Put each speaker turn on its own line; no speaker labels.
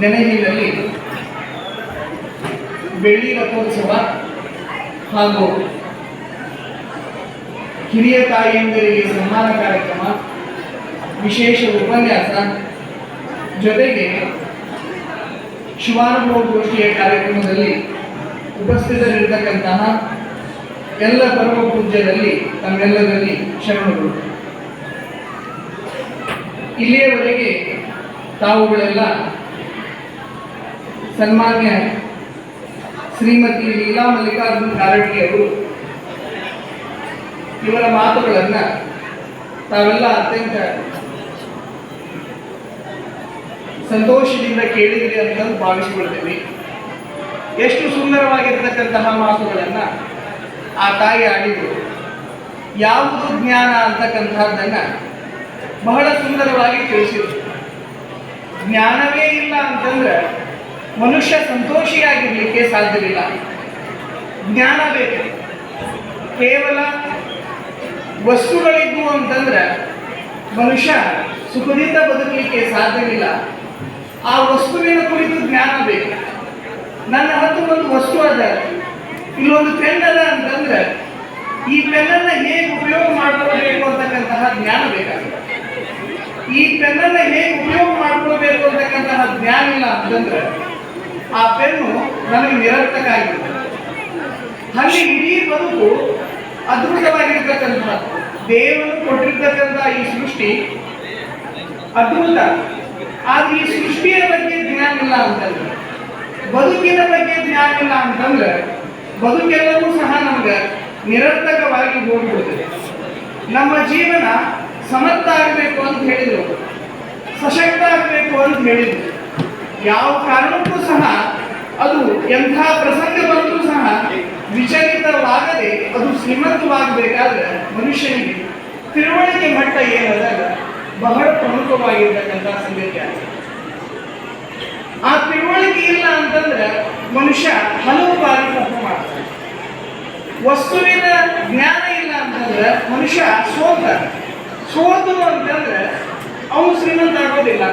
ನೆನೆಹಿನಲ್ಲಿ ಬೆಳ್ಳಿ ರಥೋತ್ಸವ ಹಾಗೂ ಹಿರಿಯ ತಾಯಿಯಂದಿರಿಗೆ ಸನ್ಮಾನ ಕಾರ್ಯಕ್ರಮ, ವಿಶೇಷ ಉಪನ್ಯಾಸ ಜೊತೆಗೆ ಶಿವಾನುಭವ ಗೋಷ್ಠಿಯ ಕಾರ್ಯಕ್ರಮದಲ್ಲಿ ಉಪಸ್ಥಿತರಿರತಕ್ಕಂತಹ ಎಲ್ಲ ಪರಮ ಪೂಜ್ಯರಲ್ಲಿ ತಮ್ಮೆಲ್ಲರಲ್ಲಿ ಶರಣರು. ಇಲ್ಲಿಯವರೆಗೆ ತಾವುಗಳೆಲ್ಲ ಸನ್ಮಾನ್ಯ ಶ್ರೀಮತಿ ಲೀಲಾ ಮಲ್ಲಿಕಾರ್ಜುನ್ ಕಾರಟಗಿ ಅವರು ಇವರ ಮಾತುಗಳನ್ನು ತಾವೆಲ್ಲ ಅತ್ಯಂತ ಸಂತೋಷದಿಂದ ಕೇಳಿದ್ರಿ ಅಂತ ಭಾವಿಸಿಕೊಳ್ತೇವೆ. ಎಷ್ಟು ಸುಂದರವಾಗಿರ್ತಕ್ಕಂತಹ ಮಾತುಗಳನ್ನು ಆ ತಾಯಿ ಆಡಿದರು. ಯಾವುದು ಜ್ಞಾನ ಅಂತಕ್ಕಂಥದ್ದನ್ನು ಬಹಳ ಸುಂದರವಾಗಿ ತಿಳಿಸಿದರು. ಜ್ಞಾನವೇ ಇಲ್ಲ ಅಂತಂದ್ರೆ ಮನುಷ್ಯ ಸಂತೋಷಿಯಾಗಿರ್ಲಿಕ್ಕೆ ಸಾಧ್ಯವಿಲ್ಲ. ಜ್ಞಾನ ಬೇಕು. ಕೇವಲ ವಸ್ತುಗಳಿದ್ವು ಅಂತಂದ್ರೆ ಮನುಷ್ಯ ಸುಖದಿಂದ ಬದುಕಲಿಕ್ಕೆ ಸಾಧ್ಯವಿಲ್ಲ. ಆ ವಸ್ತುವಿನ ಕುರಿತು ಜ್ಞಾನ ಬೇಕು. ನನ್ನ ಹತ್ರ ಒಂದು ವಸ್ತು ಅದ, ಇಲ್ಲೊಂದು ಪೆನ್ ಅದ ಅಂತಂದ್ರೆ ಈ ಪೆನ್ನನ್ನು ಹೇಗೆ ಉಪಯೋಗ ಮಾಡ್ಕೊಳ್ಬೇಕು ಅಂತಕ್ಕಂತಹ ಜ್ಞಾನ ಬೇಕಾಗುತ್ತೆ. ಈ ಪೆನ್ನನ್ನು ಹೇಗೆ ಉಪಯೋಗ ಮಾಡ್ಕೊಳ್ಬೇಕು ಅಂತಕ್ಕಂತಹ ಜ್ಞಾನ ಇಲ್ಲ ಅಂತಂದ್ರೆ ಆ ಪೆನ್ನು ನಮಗೆ ನಿರರ್ಥಕ ಆಗಿರುತ್ತೆ. ಹಾಗೆ ಇಡೀ ಬದುಕು ಅದ್ಭುತವಾಗಿರ್ತಕ್ಕಂಥದ್ದು. ದೇವರು ಕೊಟ್ಟಿರ್ತಕ್ಕಂಥ ಈ ಸೃಷ್ಟಿ ಅದ್ಭುತ. ಆದ್ರೆ ಈ ಸೃಷ್ಟಿಯ ಬಗ್ಗೆ ಜ್ಞಾನ ಇಲ್ಲ ಅಂತಂದ್ರೆ, ಬದುಕಿನ ಬಗ್ಗೆ ಜ್ಞಾನ ಇಲ್ಲ ಅಂತಂದ್ರೆ ಬದುಕೆಲ್ಲವೂ ಸಹ ನಮ್ಗೆ ನಿರರ್ಥಕವಾಗಿ ಹೋಗ್ಬಿಡುತ್ತದೆ. ನಮ್ಮ ಜೀವನ ಸಮರ್ಥ ಆಗಬೇಕು ಅಂತ ಹೇಳಿದ್ರು, ಸಶಕ್ತ ಆಗಬೇಕು ಅಂತ ಹೇಳಿದ್ರು. ಯಾವ ಕಾರಣಕ್ಕೂ ಸಹ ಅದು ಎಂಥ ಪ್ರಸಂಗ ಬಂದರೂ ಸಹ ವಿಚಲಿತವಾಗದೆ ಅದು ಶ್ರೀಮಂತವಾಗಬೇಕಾದ್ರೆ ಮನುಷ್ಯನಿಗೆ ತಿಳುವಳಿಕೆ ಮಟ್ಟ ಏನದ ಬಹಳ ಪ್ರಮುಖವಾಗಿರ್ತಕ್ಕಂಥ ಸಂಗತಿ ಆಗಿದೆ. ಆ ತಿಳುವಳಿಕೆ ಇಲ್ಲ ಅಂತಂದ್ರೆ ಮನುಷ್ಯ ಹಲವು ಬಾರಿ ತಪ್ಪು ಮಾಡ್ತಾನೆ. ವಸ್ತುವಿನ ಜ್ಞಾನ ಇಲ್ಲ ಅಂತಂದ್ರೆ ಮನುಷ್ಯ ಸೋತು ಅಂತಂದ್ರೆ ಅವನು ಶ್ರೀಮಂತ ಆಗೋದಿಲ್ಲ.